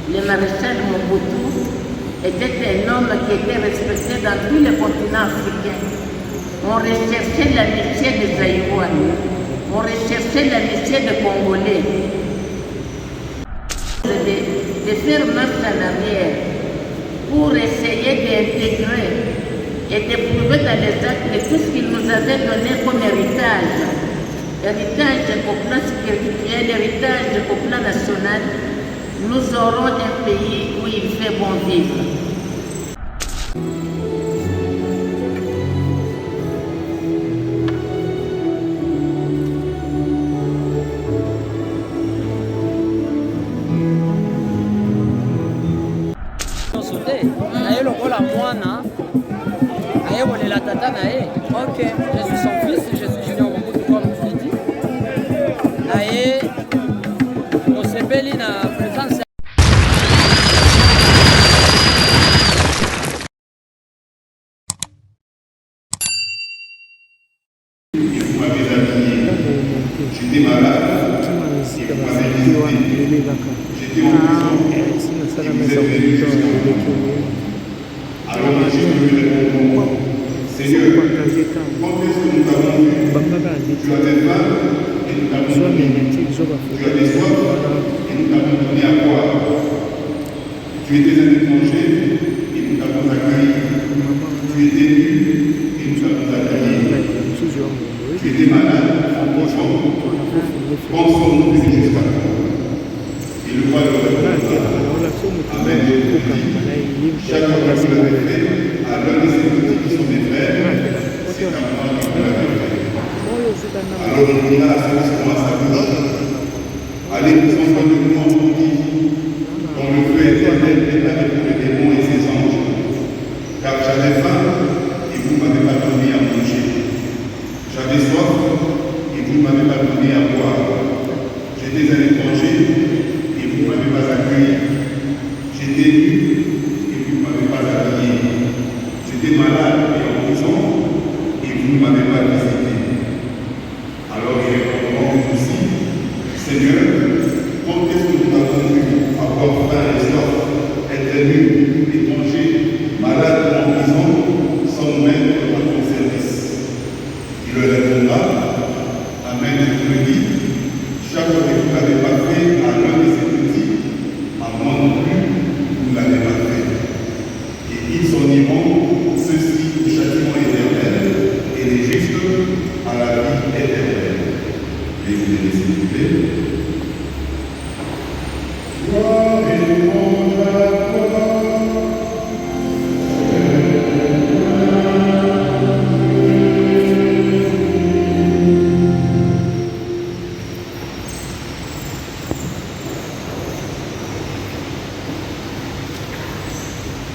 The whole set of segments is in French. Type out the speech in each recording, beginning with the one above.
Le maréchal Mobutu était un homme qui était respecté dans tous les continents africains. On recherchait l'amitié des Zaïrois, on recherchait l'amitié des Congolais. De faire marche en arrière pour essayer d'intégrer et de prouver dans les actes tout ce qu'il nous avait donné comme héritage. Héritage au plan spirituel, héritage au plan national, nous aurons un pays où il fait bon vivre. Ok, je suis son fils, je suis Junior Mobutu comme tu l'as dit. Aye, Mosebeli na présence. Vous m'avez habillé. J'étais malade. J'étais en prison. Et vous êtes venu jusqu'à moi. Alors j'ai voulu répondre, Seigneur, quand est-ce que nous t'avons vu? Tu as des faim et nous t'avons donné. Tu as des soif et nous t'avons donné à boire. Tu étais un étranger et nous t'avons accueilli. Tu étais nu et nous t'avons accueilli. Tu étais malade, pensons-nous venir jusqu'à toi. Et le roi leur répondra, Amen, je vous dis, chaque fois que vous l'avez fait à l'un de ces petits qui sont des frères, c'est à moi que vous l'avez fait. Alors on dira à ceux qui sont à sa bouche, allez vous enfants de nous en dit, dont le feu éternel est avec les démons et ses anges, car j'avais faim et vous ne m'avez pas donné à manger. J'avais soif et vous ne m'avez pas donné à boire. J'étais un étranger et vous ne m'avez pas accueilli. J'étais nu et vous ne m'avez pas habillé. J'étais malade et en prison et vous ne m'avez pas visité. Alors ils répondront aussi, Seigneur, quand est-ce que nous t'avons vu avoir faim et soif, être nu, étranger, malade ou en prison, sans nous mettre à ton service? Il leur répondra, Amen, je vous le dis, chaque fois que vous ne l'avez pas fait à l'un de ces petits, à moi non plus, vous ne l'avez pas fait. Et ils s'en iront, ceux-ci au châtiment éternel, et les justes à la vie éternelle. Et vous les laissez vous plaît. Gloire et louange à toi.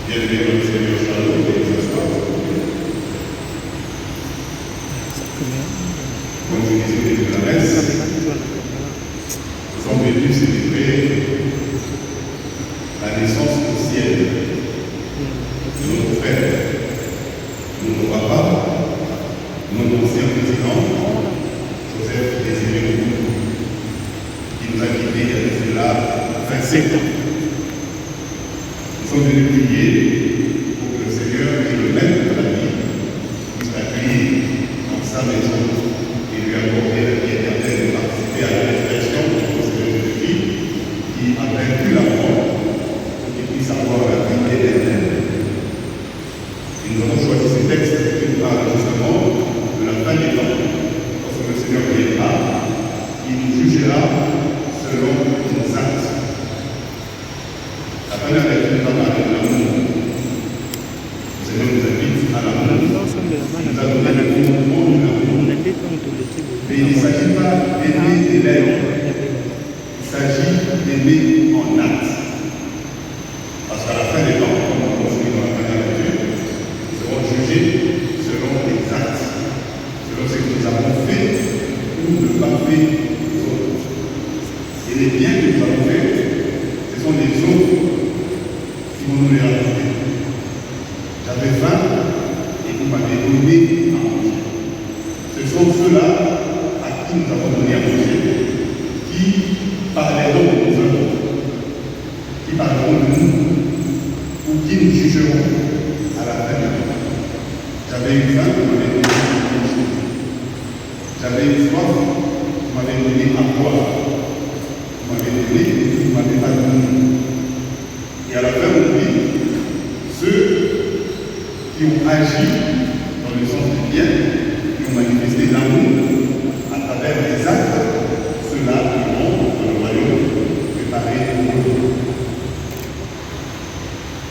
Bien-aimés dans le Seigneur, Charles, vous allez vous asseoir. Comme je disais au début de la messe, nous sommes venus célébrer la naissance au ciel de notre frère, de nos papas, de notre ancien président, Joseph Désiré Mobutu, qui nous a quittés il y a de cela 27 ans. Nous sommes venus prier pour que le Seigneur, qui est le maître de la vie, puisse l'accueillir dans sa maison et lui accorder la vie éternelle et participer à la résurrection de notre Seigneur Jésus-Christ, qui a vaincu la mort pour qu'il puisse avoir la vie éternelle. Et nous avons choisi ce texte qui nous parle justement de la fin des temps, parce que le Seigneur viendra, il nous jugera selon nos actes. La première lecture va parler de l'amour. Le Seigneur nous invite à l'amour. Il nous a donné le fondement de l'amour. Mais il ne s'agit pas d'aimer des lèvres. Il s'agit d'aimer en acte. Parce qu'à la fin des temps, comme on construit dans la première lecture, nous serons jugés selon les actes, selon ce que nous avons fait ou ne pas fait aux autres. Et les biens que nous avons faits, ce sont les autres qui vont nous les rapporter. J'avais faim et vous m'avez donné à manger. Ce sont ceux-là à qui nous avons donné à manger qui, par les dons que nous avons, qui parleront de nous ou qui nous jugeront à la fin de vie. J'avais une faim, vous m'avez donné à manger. J'avais une soif, vous m'avez donné à boire. Vous m'avez donné, vous m'avez pas donné. Et à la fin, on dit, ceux qui ont agi dans le sens du bien, qui ont manifesté l'amour à travers les actes, ceux-là iront dans le royaume préparé pour eux.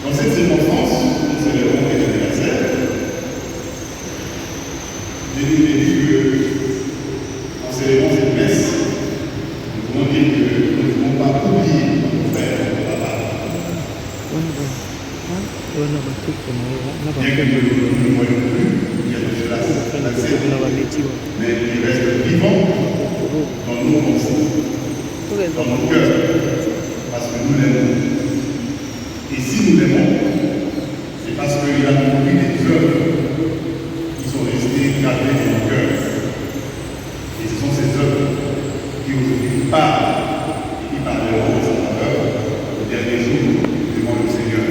Dans cette circonstance, nous célébrons les anniversaires. J'ai dit qu'en célébrant cette messe, nous pouvons dire que nous ne pouvons pas oublier nos frères et papa. Bien que nous ne le voyons plus, il y a de cela mais il reste vivant dans nos pensées, dans nos cœurs, parce que nous l'aimons. Et si nous l'aimons, c'est parce qu'il a produit des œuvres qui sont restées gravées dans nos cœurs. Et ce sont ces œuvres qui aujourd'hui parlent et qui parleront en sa faveur au dernier jour devant le Seigneur.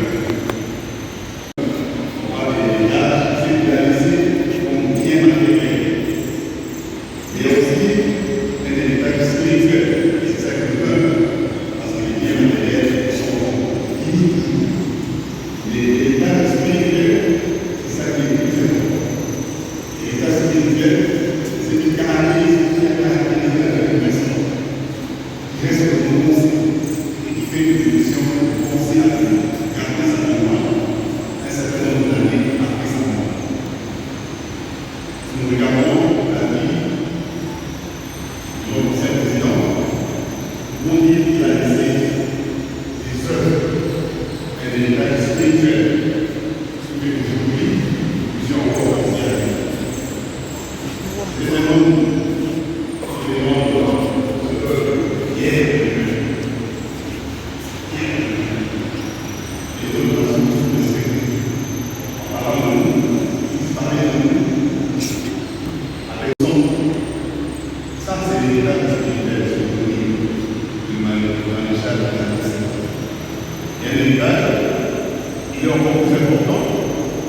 Il est encore plus important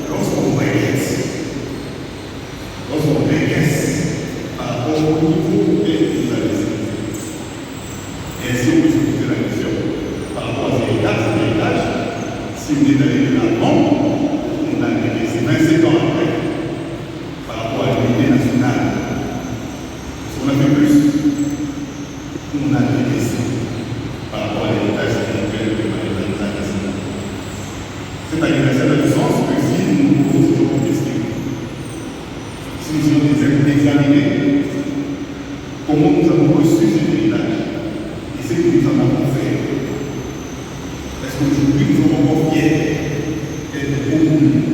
lorsqu'on régresse par rapport au niveau que nous avons laissé. Et ainsi, on peut se poser la question par rapport à ces héritages, si on est allé de l'avant, on a régressé 27 ans après par rapport à l'unité nationale. Si on a fait plus, on a régressé par rapport à l'héritage spirituel de l'héritage national. Cet anniversaire a du sens que si nous nous posons une question, si nous sommes examinés comment nous avons reçu cet héritage et ce que nous en avons fait, est-ce qu'aujourd'hui nous sommes encore fiers d'être congolais,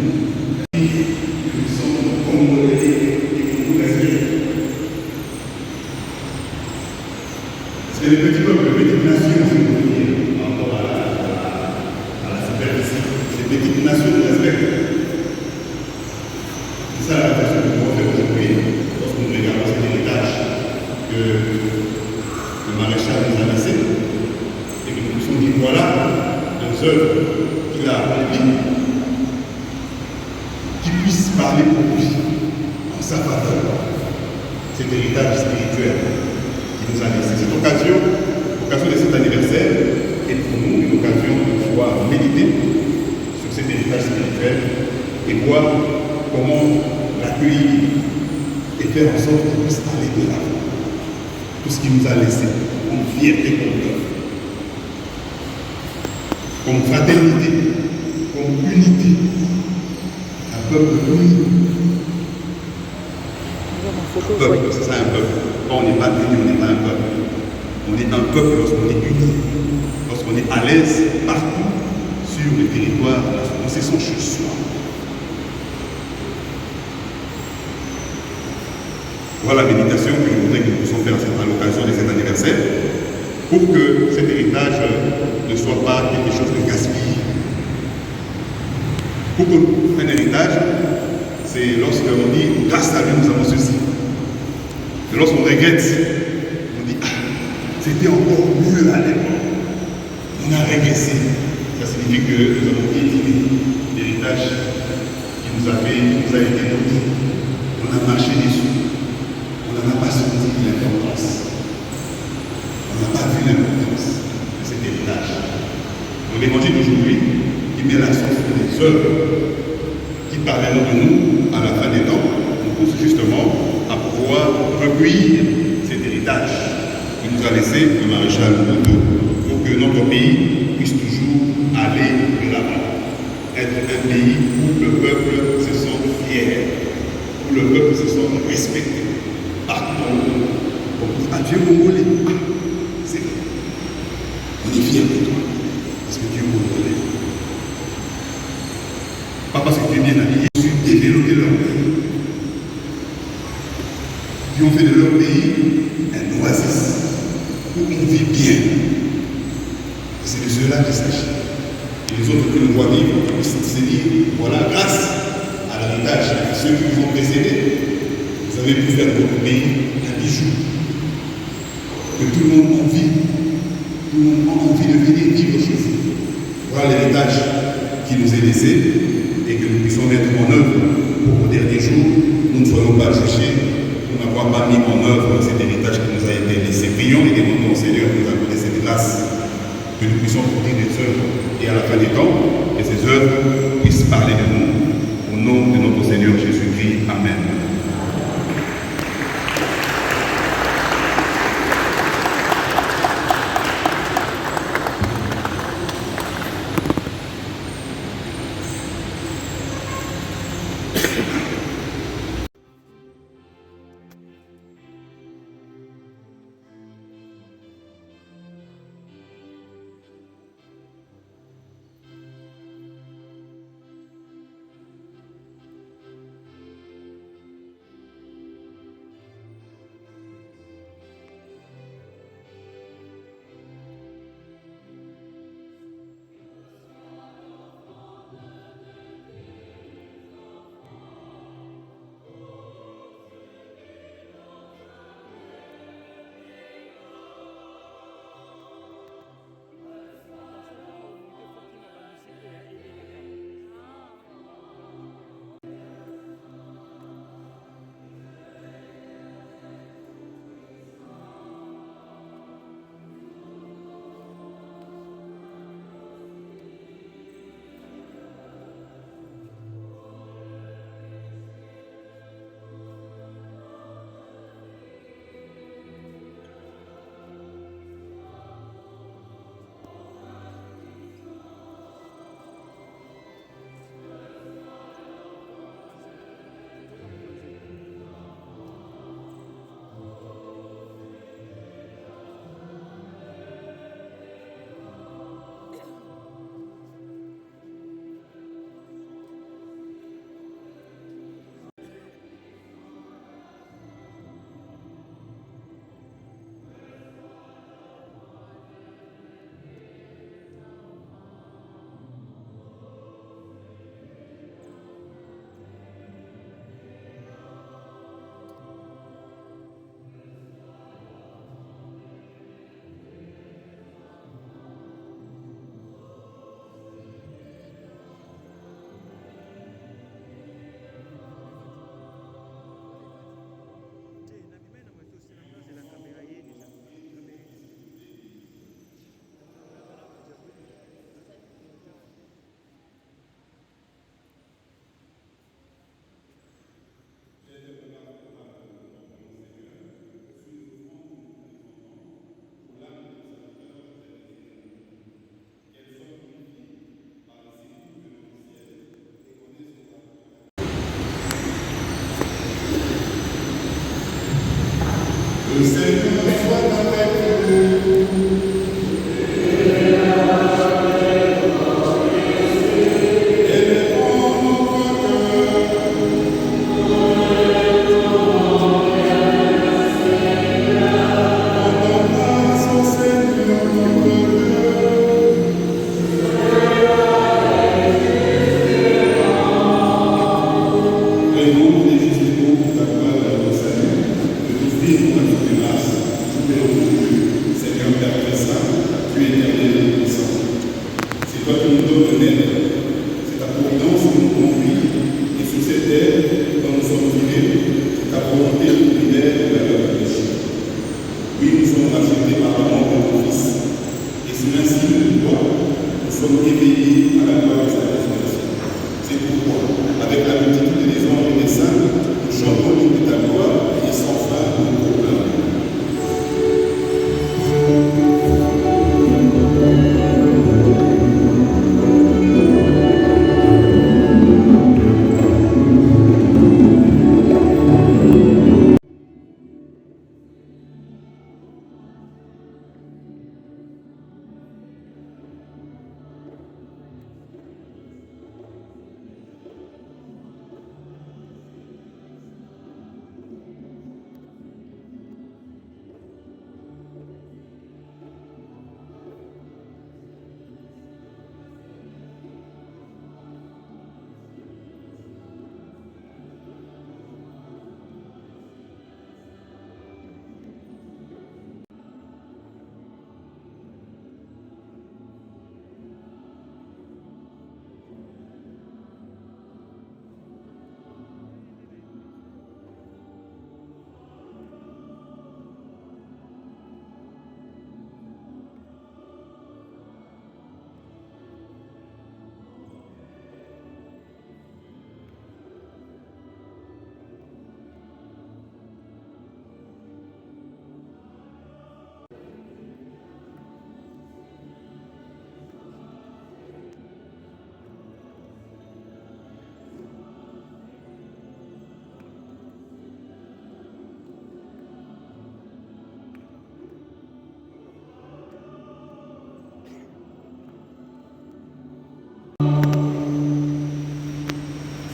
que nous sommes congolais et que nous respectons? Parce que les petits peuples, les petites nations, c'est pour dire par rapport à la superficie. Les petites nations nous respectent. C'est ça la façon que nous pouvons faire aujourd'hui lorsque nous regardons cet héritage que le maréchal nous a laissé et que nous puissions dire voilà les œuvres qu'il a accomplies qui puissent parler pour lui en sa faveur. Cet héritage spirituel qui nous a laissé. Cette occasion de cet anniversaire est pour nous une occasion de pouvoir méditer cet héritage spirituel et voir comment l'accueillir et faire en sorte qu'il puisse aller de l'avant. Tout ce qu'il nous a laissé comme fierté, comme fraternité, comme unité. Un peuple uni. Un peuple, c'est ça un peuple. Quand on n'est pas uni, on n'est pas un peuple. On est un peuple lorsqu'on est uni, lorsqu'on est à l'aise partout sur le territoire, on sait son chez soi. Voilà la méditation que je voudrais que nous puissions faire à l'occasion de cet anniversaire pour que cet héritage ne soit pas quelque chose de gaspillé. Pour qu'un héritage, c'est lorsqu'on dit grâce à lui nous avons ceci. Et lorsqu'on regrette, on dit ah, c'était encore mieux à l'époque. on a régressé. Ça signifie que nous avons étimé l'héritage qui nous a été donné. On a marché dessus. On n'en a pas senti l'importance. On n'a pas vu l'importance de cet héritage. Donc l'évangile d'aujourd'hui, qui met l'accent sur les œuvres qui parleront de nous à la fin des temps, nous pousse justement à pouvoir recueillir cet héritage qui nous a laissé le maréchal Mobutu pour que notre pays puisse toujours aller de l'avant. Être un pays où le peuple se sent fier, où le peuple se sent respecté. Partout dans le monde. Dieu congolais. C'est vrai. On est fiers de toi. Parce que Dieu est congolais. Pas parce que tu es bien habillé, tu as développé leur pays. Ils ont fait de leur pays un oasis où on vit bien. Et c'est de cela qu'il s'agit. Et les autres que nous voient vivre, ils se disent, voilà, grâce à l'héritage de ceux qui vous ont précédés, vous avez pu faire de votre pays un bijou. Que tout le monde a envie de venir vivre chez vous. Voilà l'héritage qui nous est laissé et que nous puissions mettre en œuvre pour qu'au dernier jour, nous ne soyons pas jugés pour n'avoir pas mis en œuvre cet héritage qui nous a été laissé. Prions et demandons au Seigneur de nous accorder cette grâce, que nous puissions porter des œuvres et à la fin des temps, que ces œuvres puissent parler de nous. Au nom de notre Seigneur Jésus-Christ. Amen. toi qui nous donnes de naître. C'est ta providence qui nous conduit, et sur cette terre dont nous sommes tirés, c'est ta volonté qui nous libère de la peur du péché. Oui, nous sommes rachetés par l'amour de ton Fils, et c'est ainsi que toi, nous sommes éveillés à la gloire de sa résurrection. C'est pourquoi, avec la multitude des anges et des saints, nous chantons l'hymne de ta gloire et sans fin nous proclamons.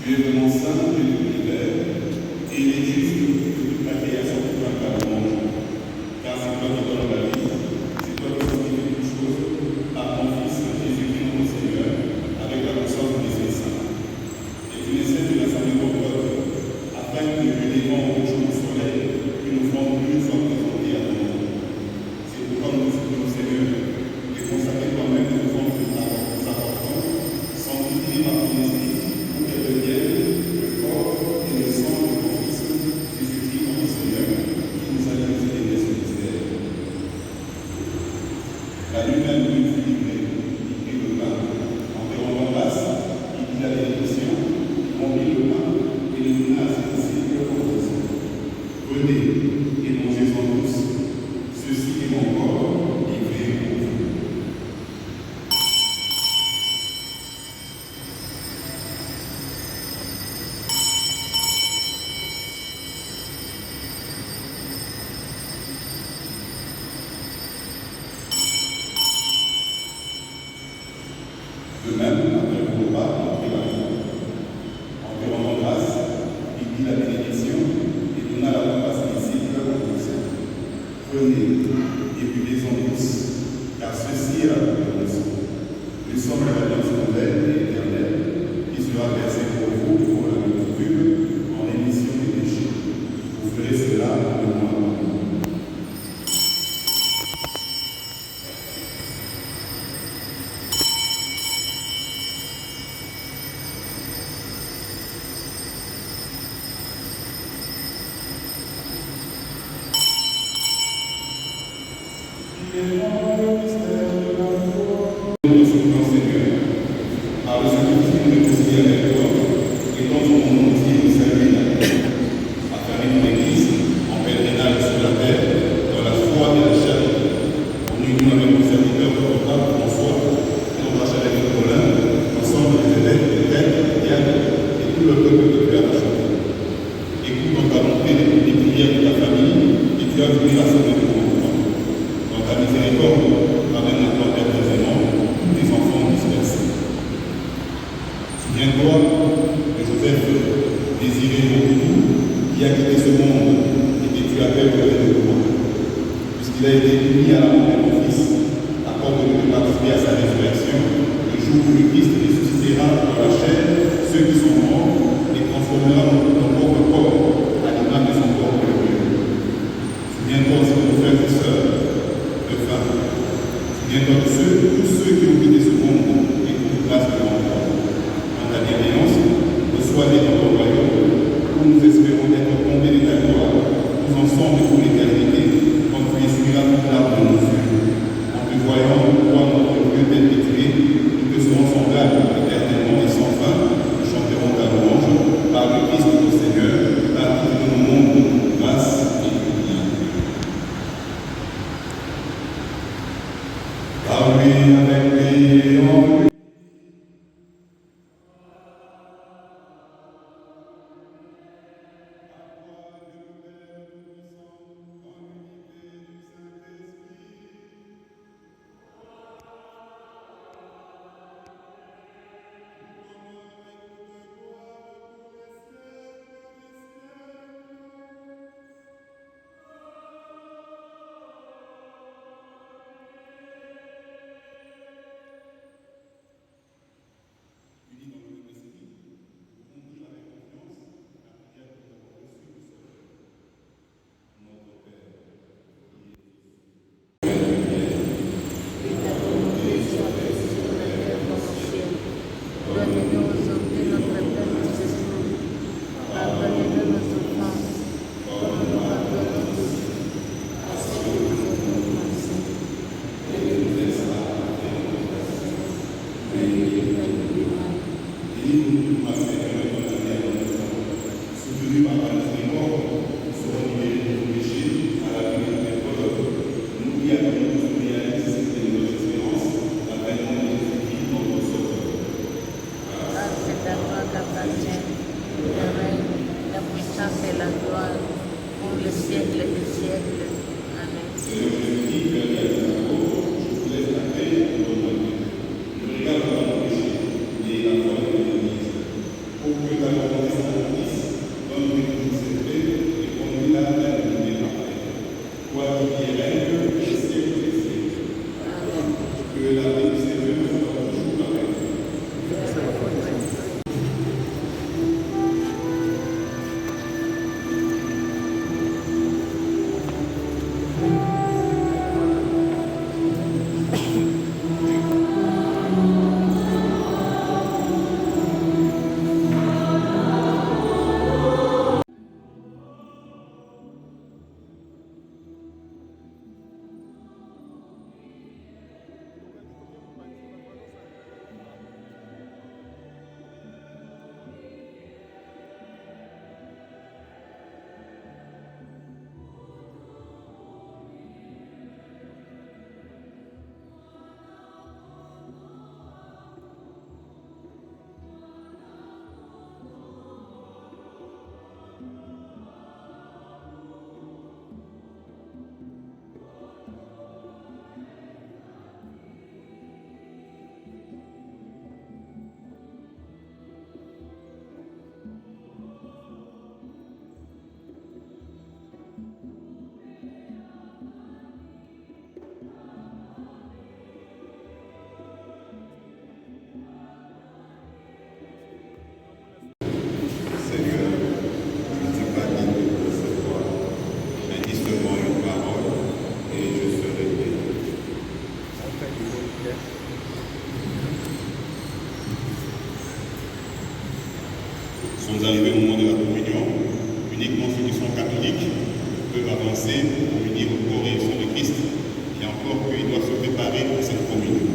Tu es vraiment saint de l'univers, et il est juste que toute la création te acclame au monde. Car c'est toi qui donnes la vie, c'est toi qui sanctifies toutes choses, par ton Fils Jésus-Christ notre Seigneur, avec la puissance de l'Esprit Saint. Et tu n'essaies de rassembler ton peuple, afin que les vents au jour du soleil, que nous ferons plus soient présentés à ton nom. C'est pourquoi nous disons, Seigneur, de consacrer toi-même aux formes que nous apportons, sanctifiés par ton Esprit, pour qu'elle devienne le corps et le sang de ton Fils, Jésus-Christ notre Seigneur, qui nous a livrés ce mystère. La nuit même où il fut livré, il prit le pain, en te rendant grâce, il dit la bénédiction, il rompit le pain et le donna à ses disciples en disant, venez et mangez-en tous, ceci est mon corps livré pour vous. De même, après le repas, après la nuit, en te rendant grâce, il dit la bénédiction et donna la coupe à ses disciples en disant, venez et buvez-en tous, car ceci est la coupe de mon sang, le sang de l'alliance nouvelle et éternelle, qui sera versé pour vous et pour la multitude en rémission des péchés. Vous ferez cela en mémoire de moi. Nous supplions, Seigneur, par le sacrifice que nous réconcilions avec toi, et dans ton nom entier nous saluer la terre, afin de ton Église en pèlerinage sur la terre, dans la foi et la charité, en union avec nos serviteurs de notre pape François, notre archevêque Paulin, l'ensemble des évêques, des prêtres, des diacres, et tout le peuple de Dieu à la chanter. Écoute dans ta bonté les prières de ta famille, et tu as voulu rassembler de ton enfant. Dans ta miséricorde, ramène à toi personnellement tous tes enfants dispersés. Souviens-toi de Joseph, désiré beaucoup, qui a quitté ce monde et que tu appelles au de toi. Puisqu'il a été uni à la mort de ton Fils, accorde-lui de participer à sa résurrection, le jour où le Christ ressuscitera dans la chair ceux qui sont morts et transformera ton pauvre corps à l'image de son corps glorieux. Souviens-toi aussi de nos frères et sœurs, de femmes. Souviens-toi de tous ceux qui ont quitté ce monde et Seigneur. Donnez-nous aujourd'hui notre pain de ce jour. Pardonnez-nous nos offenses, comme nous pardonnons aussi à ceux qui nous ont offensés. Et ne nous laisse pas entrer en tentation, mais délivre-nous du mal. Délivre-nous, Seigneur, de la terre de nos enfants. Soutenu par ta miséricorde, nous serons libérés de nos péchés à la fin de l'épreuve. Nous qui attendons de nous réaliser cette notre espérance, l'avènement de Jésus-Christ, notre Sauveur. Car c'est à toi qu'appartient le règne, la puissance et la gloire pour les siècles des siècles. Amen. Seigneur Jésus-Christ, tu as dit à tes apôtres, je vous laisse la paix et je vous donne la paix. Ne regarde pas nos péchés, mais la foi de l'Église. Pour que ta volonté s'accomplisse, donne-nous toujours cette paix et conduis-la à la lumière parfaite. Toi qui es règne des siècles des siècles. Amen. Que la paix du Seigneur soit toujours avec nous. Seigneur, je ne suis pas digne de te recevoir, mais dis seulement une parole et je serai béni. Sont arrivés au moment de la communion. Uniquement ceux qui sont catholiques peuvent avancer pour unir au corps et au sang de Christ, et encore qu'ils doivent se préparer pour cette communion.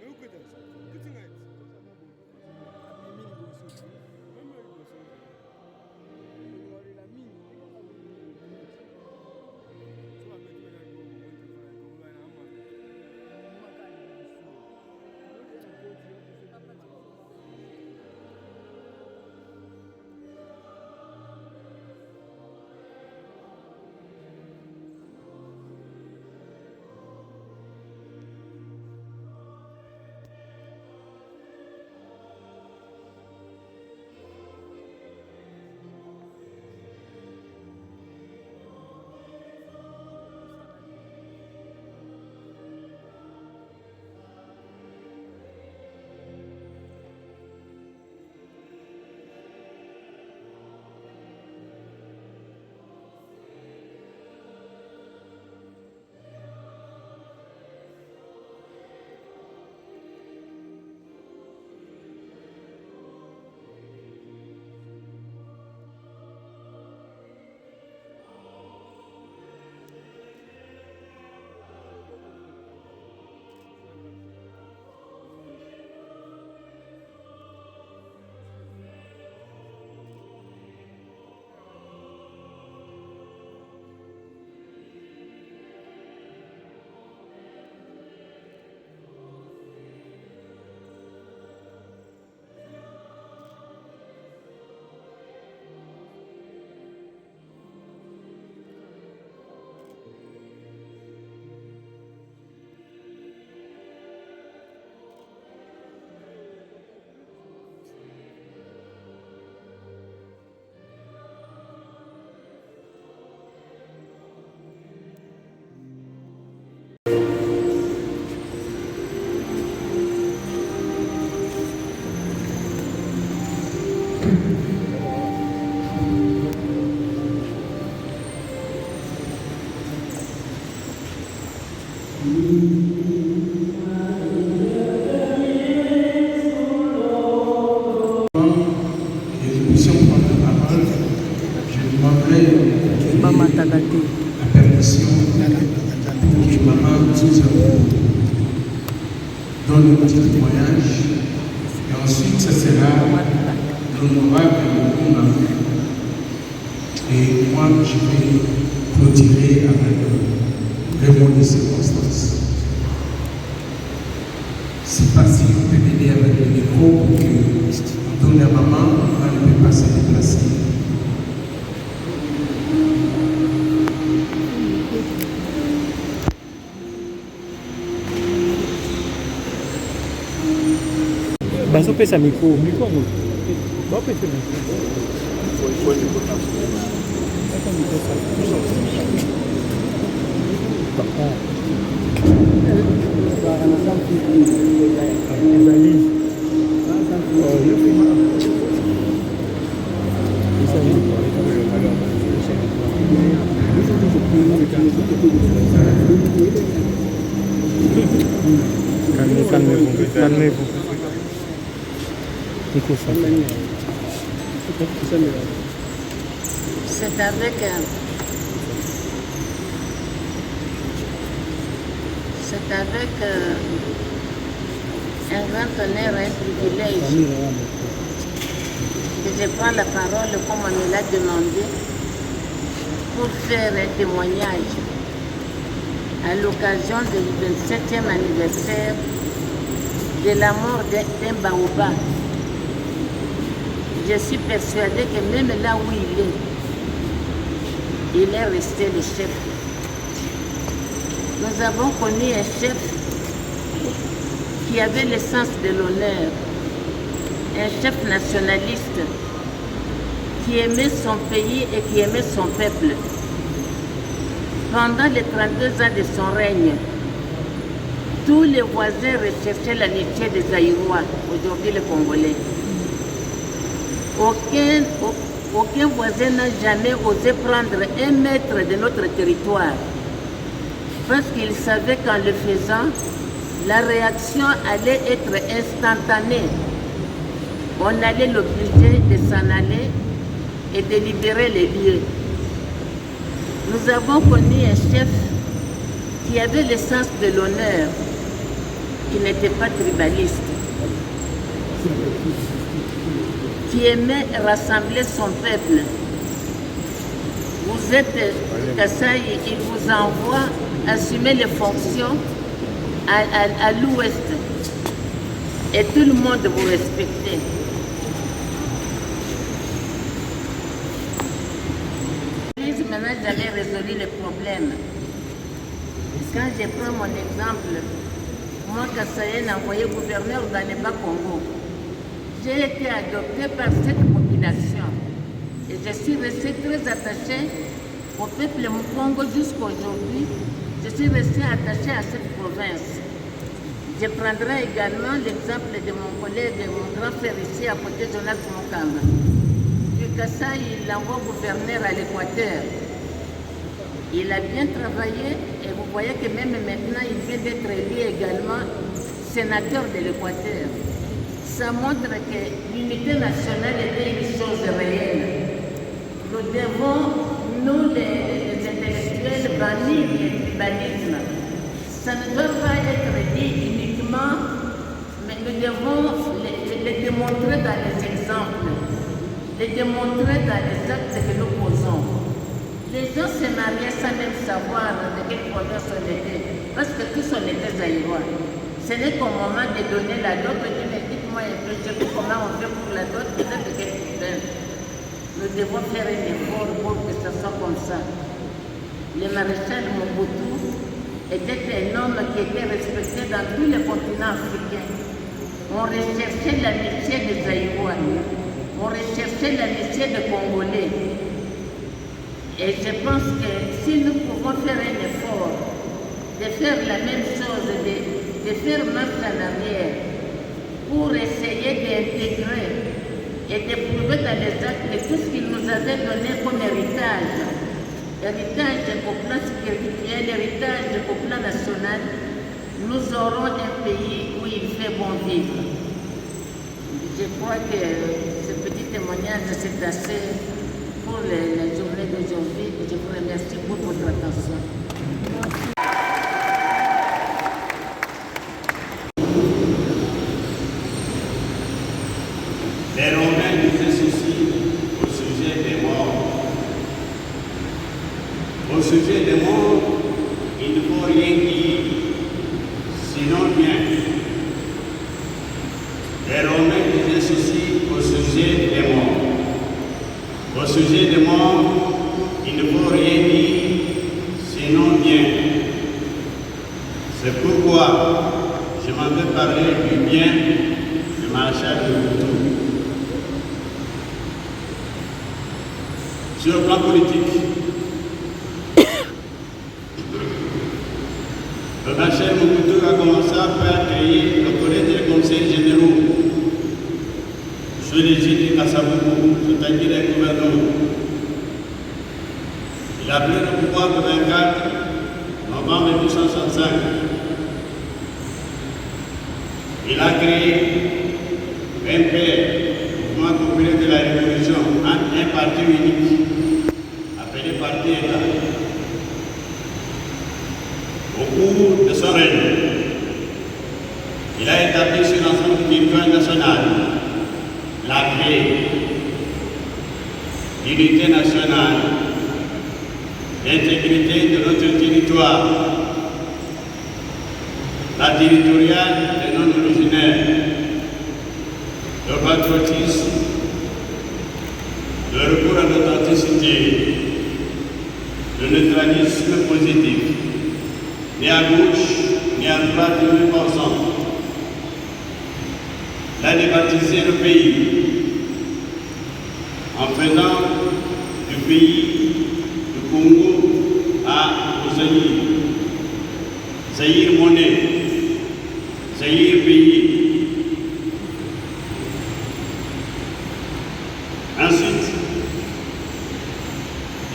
Meu cuidado. Maman Tagaté. La permission que maman donne un petit témoignage et ensuite ce sera l'honorable Mouma. Et moi je vais clôturer avec le mot de circonstance. C'est pas si on peut m'aider avec le micro pour que on donne à maman, on ne peut pas se déplacer. Bazopesa micro. Calmez-vous. C'est avec un grand honneur et un privilège que je prends la parole comme on me l'a demandé pour faire un témoignage à l'occasion du 27e anniversaire de la mort d'un baobab. Je suis persuadée que même là où il est resté le chef. Nous avons connu un chef qui avait le sens de l'honneur, un chef nationaliste qui aimait son pays et qui aimait son peuple. Pendant les 32 ans de son règne, tous les voisins recherchaient l'amitié des Aïrois, aujourd'hui les Congolais. Aucun voisin n'a jamais osé prendre 1 mètre de notre territoire parce qu'il savait qu'en le faisant, la réaction allait être instantanée. On allait l'obliger de s'en aller et de libérer les lieux. Nous avons connu un chef qui avait le sens de l'honneur, qui n'était pas tribaliste, qui aimait rassembler son peuple. Vous êtes Kassai, il vous envoie assumer les fonctions à l'ouest et tout le monde vous respecte. Maintenant, j'avais résolu les problèmes. Quand je prends mon exemple, moi, Kassaïen, envoyé gouverneur dans le Bas-Congo, j'ai été adopté par cette population et je suis resté très attaché au peuple Mukongo jusqu'à aujourd'hui. Je suis resté attaché à cette province. Je prendrai également l'exemple de mon collègue, de mon grand frère ici à côté de Jonas Mokamba. Du Kassai, il l'envoie gouverneur à l'Équateur. Il a bien travaillé et vous voyez que même maintenant, il vient d'être élu également sénateur de l'Équateur. Ça montre que l'unité nationale était une chose réelle. Nous devons, nous les intellectuels, bannir le tribalisme. Ça ne doit pas être dit uniquement, mais nous devons les démontrer dans les exemples, les démontrer dans les actes que nous posons. Les gens se mariaient sans même savoir de quelle province on était, parce que tous on était zaïrois. Ce n'est qu'au moment de donner la dot, on dit, mais dites-moi un peu, je sais comment on fait pour la dot, vous êtes de quelle province. Nous devons faire un effort pour que ce soit comme ça. Le maréchal Mobutu était un homme qui était respecté dans tous les continents africains. On recherchait l'amitié des Zaïrois, on recherchait l'amitié des Congolais. Et je pense que si nous pouvons faire un effort de faire la même chose, de faire marche en arrière pour essayer d'intégrer et de prouver dans les actes que tout ce qu'il nous avait donné comme héritage au plan spirituel, héritage au plan national, nous aurons un pays où il fait bon vivre. Je crois que ce petit témoignage, c'est assez pour la journée d'aujourd'hui. Je vous remercie pour votre attention. Les Romains disaient ceci au sujet des morts. Au sujet des morts, il ne faut rien dire, sinon bien. Les Romains disaient ceci au sujet des morts. Au sujet des morts, il ne faut rien dire, sinon bien. C'est pourquoi je m'en vais parler du bien du maréchal de Mobutu. Sur le plan politique, le maréchal Mobutu a commencé à créer le collège des conseils généraux sous l'égide du Kasavubu, c'est-à-dire les gouvernements. Il a pris le pouvoir le 24 novembre 1965. Il a créé MPR, Mouvement populaire de la Révolution, un parti unique, appelé Parti État. Au cours de son règne, il a établi sur l'ensemble du territoire national la paix, l'unité nationale, l'intégrité de notre territoire, la territoriale des non-originaires, le patriotisme, le recours à l'authenticité, le neutralisme positif, ni à gauche, ni à droite, ni ensemble. Il a débaptisé le pays en faisant du pays du Congo au Zaïre. Zaïre monnaie, Zaïre pays. Ensuite,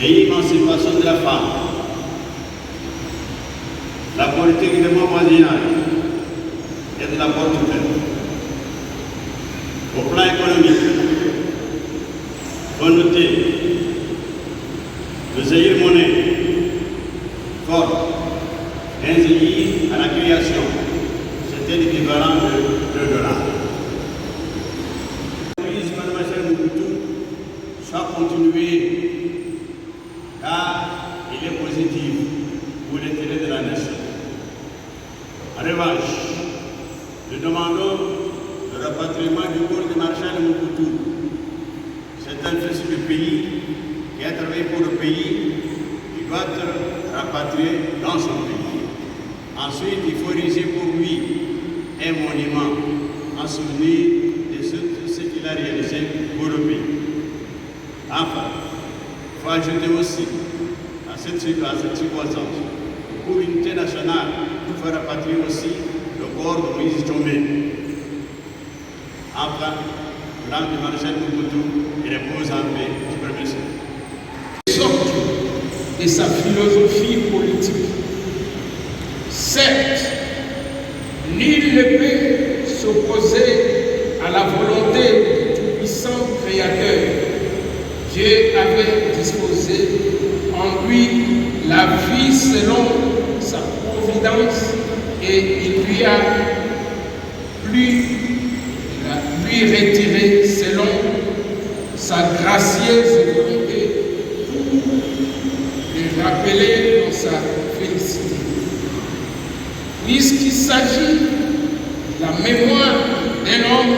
il y a l'émancipation de la femme, la politique de mon voisinage et de la porte ouverte. Au plan économique, il faut noter le Zaïre monnaie fort, un Zaïre à la création, c'était l'équivalent de 2 $. Mademoiselle Mobutu soit continué car il est positif pour l'intérêt de la nation. En revanche, nous demandons le rapatriement du corps du maréchal Mobutu. C'est un fils du pays qui a travaillé pour le pays, il doit être rapatrié dans son pays. Ensuite, il faut ériger pour lui un monument en souvenir de ce qu'il a réalisé pour le pays. Enfin, il faut ajouter aussi à cette circonstance, pour l'unité nationale, il faut rapatrier aussi le corps de Moïse Tchomé. Enfin, l'âme du maréchal Mobutu repose en paix. Je vous remercie. Sorte de sa philosophie politique. Certes, nul ne peut s'opposer à la volonté du tout-puissant Créateur. Dieu avait disposé en lui la vie selon sa providence et il lui a lui retirer selon sa gracieuse volonté pour le rappeler dans sa félicité. Puisqu'il s'agit de la mémoire d'un homme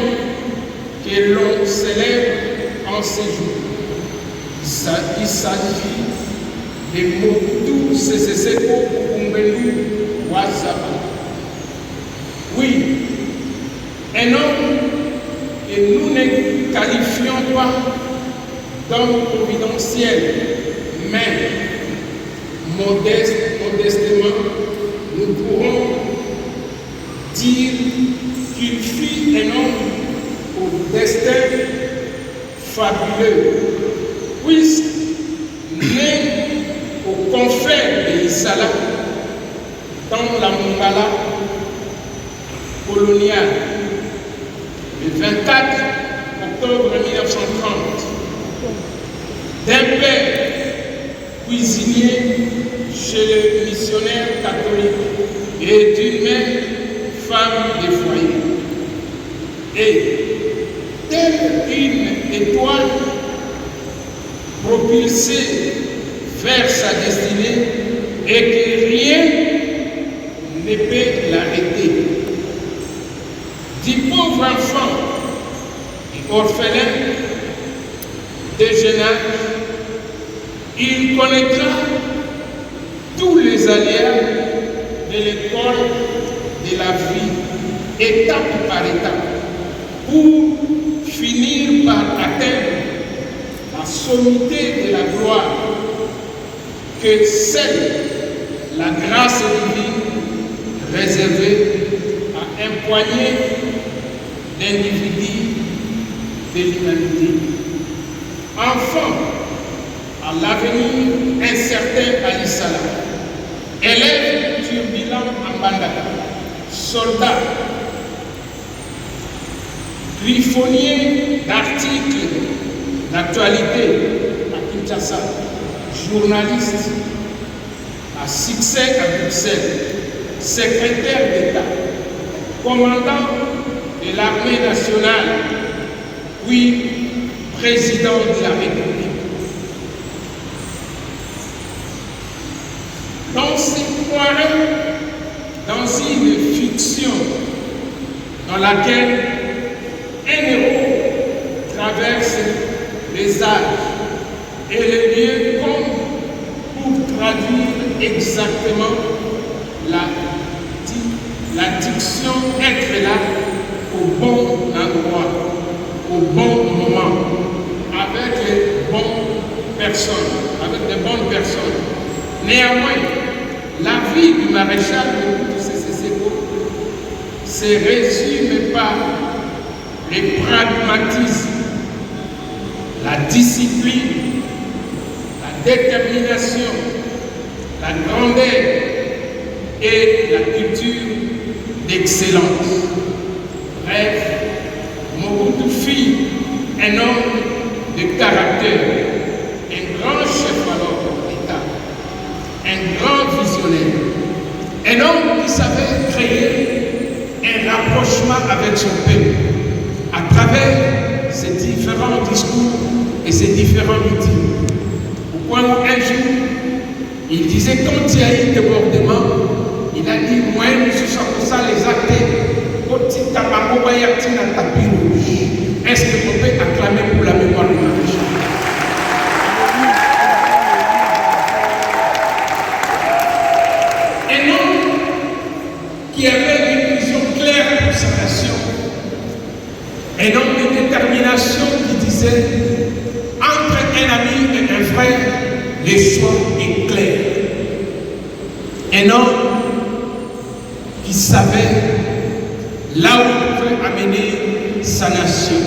que l'on célèbre en ces jours, il s'agit de Mobutu Sese Seko Kumbelu Wazaba. Oui, un homme que nous ne qualifions pas d'homme providentiel, mais modestement, nous pourrons dire qu'il fut un homme au destin fabuleux, puisque né aux confins de Isala, dans la Mongala coloniale, le 24 octobre 1930, d'un père cuisinier chez le missionnaire catholique et d'une mère femme de foyer. Et telle une étoile propulsée vers sa destinée et que rien ne peut l'arrêter. Du pauvre enfant et orphelin de jeune âge, il connaîtra tous les aléas de l'école de la vie, étape par étape, pour finir par atteindre la sommité de la gloire que seule la grâce divine réservée à un poignet d'individus de l'humanité. Enfant à l'avenir incertain à l'Isala, élève turbulent en Bandaka, soldat, griffonnier d'articles d'actualité à Kinshasa, journaliste à succès à Bruxelles, secrétaire d'État, commandant de l'armée nationale, puis président de la République. Dans ces croirait dans une fiction dans laquelle un héros traverse les âges et les lieux comme pour traduire exactement la diction être là au bon endroit, au bon moment, avec les bonnes personnes, avec de bonnes personnes. Néanmoins, la vie du maréchal de Seseko se résume par le pragmatisme, la discipline, la détermination, la grandeur et la culture d'excellence. Bref, Mobutu fut un homme de caractère, un grand chef alors d'État, un grand visionnaire, un homme qui savait créer un rapprochement avec son peuple à travers ses différents discours et ses différents meetings. Au point où un jour, il disait quand il y a eu débordement, il a dit moi, je suis comme ça les actes, est-ce que vous pouvez acclamer pour la mémoire du maréchal? Un homme qui avait une vision claire pour sa nation, un homme de détermination qui disait entre un ami et un frère, le choix est clair. Un homme qui savait là où il pouvait amener sa nation.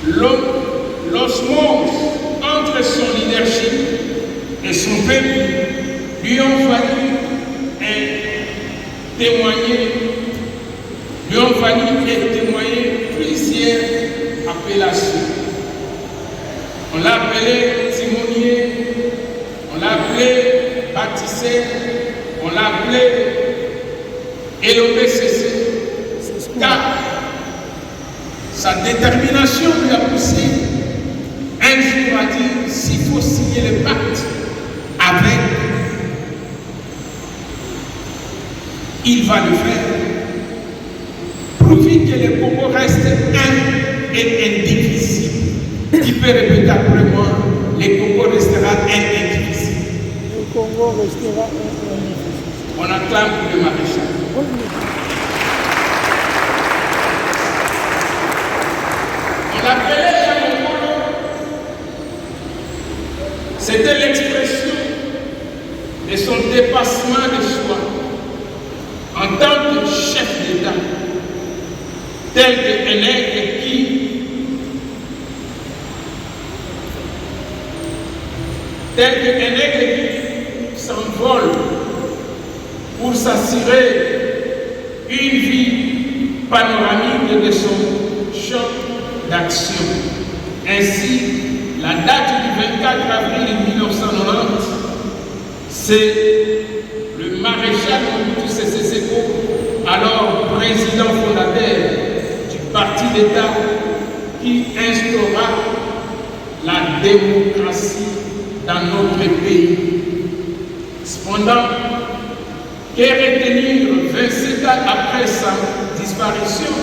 L'osmose entre son leadership et son peuple lui ont valu témoigner plusieurs appellations. On l'a appelé timonier, on l'a appelé baptisé, on l'a appelé LOBCC, car sa détermination lui a poussé un jour à dire s'il faut signer le pacte avec, il va le faire, pourvu que le Congo reste un et indivisible. Qui peut répéter après moi, le Congo restera un et indivisible. Le Congo restera un et indivisible. On acclame le maréchal. On l'appelait Yamongolo. C'était l'expression de son dépassement de soi en tant que chef d'État, tel qu'un aigle qui tel qu'un aigle qui s'envole pour s'assurer une vie panoramique de son champ d'action. Ainsi, la date du 24 avril 1990, c'est le maréchal Mobutu Sese Seko, alors président fondateur du parti d'État, qui instaura la démocratie dans notre pays. Cependant, que retenir 27 ans après sa disparition?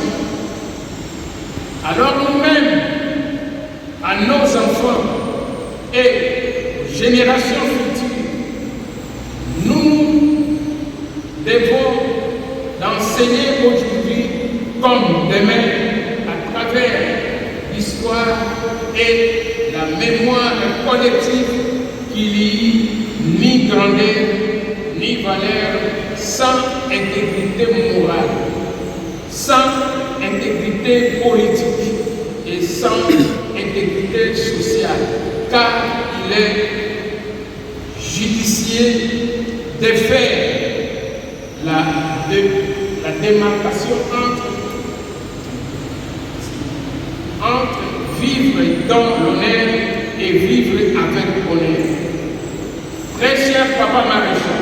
Alors nous-mêmes, à nos enfants et aux générations futures, nous devons d'enseigner aujourd'hui comme demain à travers l'histoire et la mémoire collective qu'il n'y ait ni grandeur ni valeur sans intégrité morale, sans intégrité politique et sans intégrité sociale, car il est judicieux de faire la démarcation entre vivre dans l'honneur et vivre avec honneur. Très cher papa maréchal,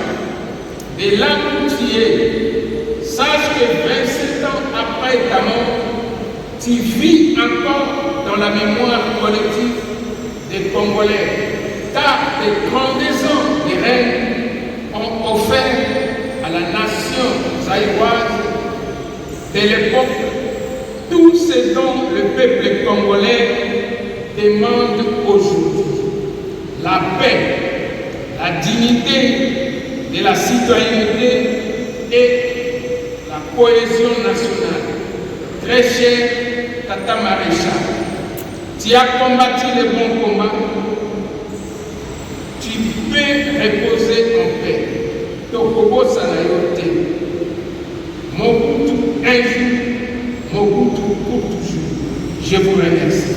de là où tu es, sache que 27 ans après ta mort, tu vis encore dans la mémoire collective des Congolais, car des grandaisons des reines ont offert à la nation zaïroise de l'époque tout ce dont le peuple congolais demande aujourd'hui: la paix, la dignité de la citoyenneté et la cohésion nationale. Très cher Tata Maréchal, tu as combattu le bon combat, tu peux reposer en paix. Tokobo Sanayote, Mobutu un jour, Mobutu pour toujours. Je vous remercie.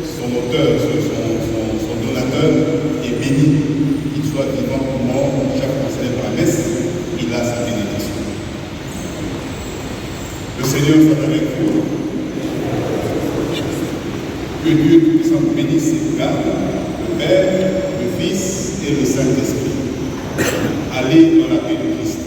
Son auteur, son donateur est béni, qu'il soit vivant ou mort, chaque fois célèbre la messe, il a sa bénédiction. Le Seigneur soit avec vous. Que Dieu Tout-Puissant bénisse et garde, le Père, le Fils et le Saint-Esprit. Allez dans la paix de Christ.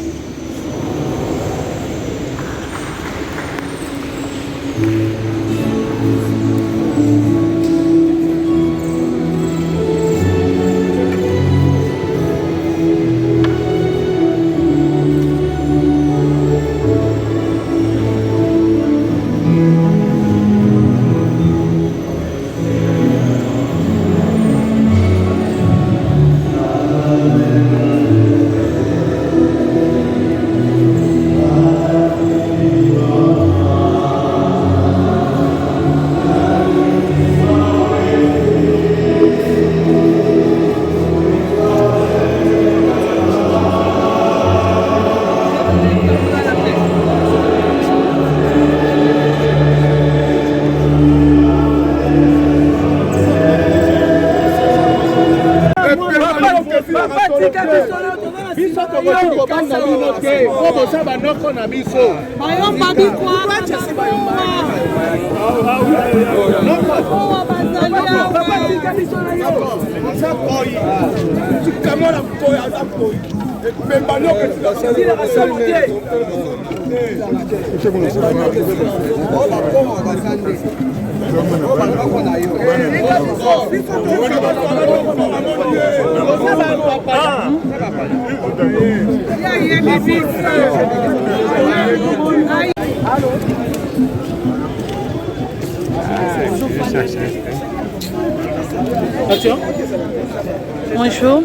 Bonjour.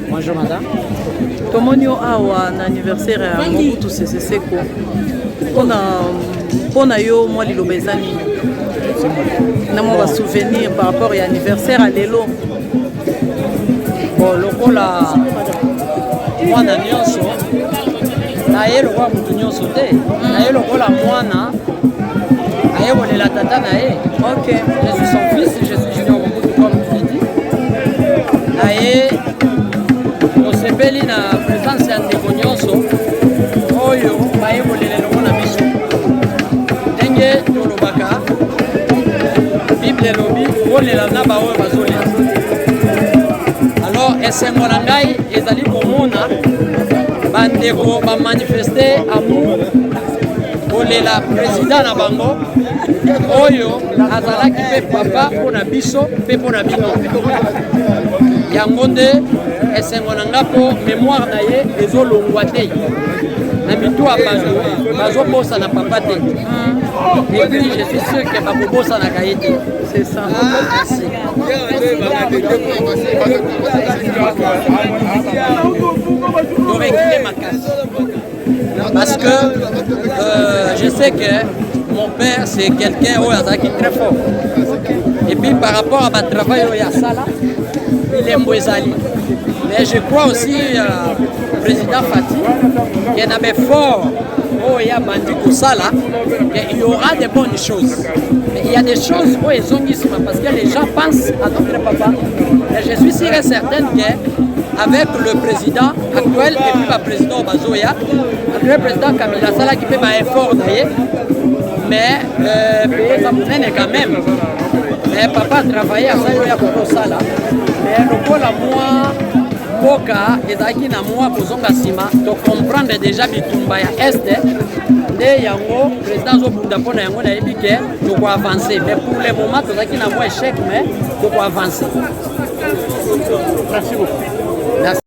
Bonjour madame. Tomoni awa na anniversaire ya Mobutu Sese Seko. On a Pour yo moi liloba eza nini na mwa souvenir par rapport à anniversaire à lelo. Bon lokola mwana nyonso na ye lokola mutu nyonso te na ye lokola mwana ayekolela tata na ye. Ok, je suis son fils, je suis Junior Mobutu comme tu dis. Na ye osepeli na présence ya ndeko nyonso oyo bayekolela elongo na biso ndenge tolobaka bible elobi kolela na baoyo bazolela. Alors esengo na ngai ezali komona bandeko bamanifeste amour kolela président na bango oyo azalaki mpe papa mpo na biso mpe mpo na bino. Yango nde esengo na nga mpo mémoire na ye ezolongwa te na mitu ya bato bazobosana papa te. Et puis je suis sûr que bakobosanaka ye te. C'est ça. Merci. Doréguler ma casse. Parce que je sais que mon père c'est quelqu'un qui est très fort. Et puis par rapport à mon travail au Yassala, il est Mbouezali. Mais je crois aussi président Fati, qu'il y en avait fort au Yabandi Koussala, qu'il y aura de bonnes choses. Mais il y a des choses où ils ont dit parce que les gens pensent à notre papa. Et je suis sûr et certain qu'avec le président actuel et puis le président Bazoya, avec le président Kamila Sala qui fait un effort d'ailleurs, mais ça me quand même. Mais papa travaillait à Sayoya Koussala. Mais le coup là, moi, Boka, ezaki na moi kozonga sima to comprendre déjà bitumba ya este nde yango président zobunda mpona yango nayebi ke toko avancer. Mais pour le moment tozaki na moi échec mais toko avancer. Merci beaucoup. Merci.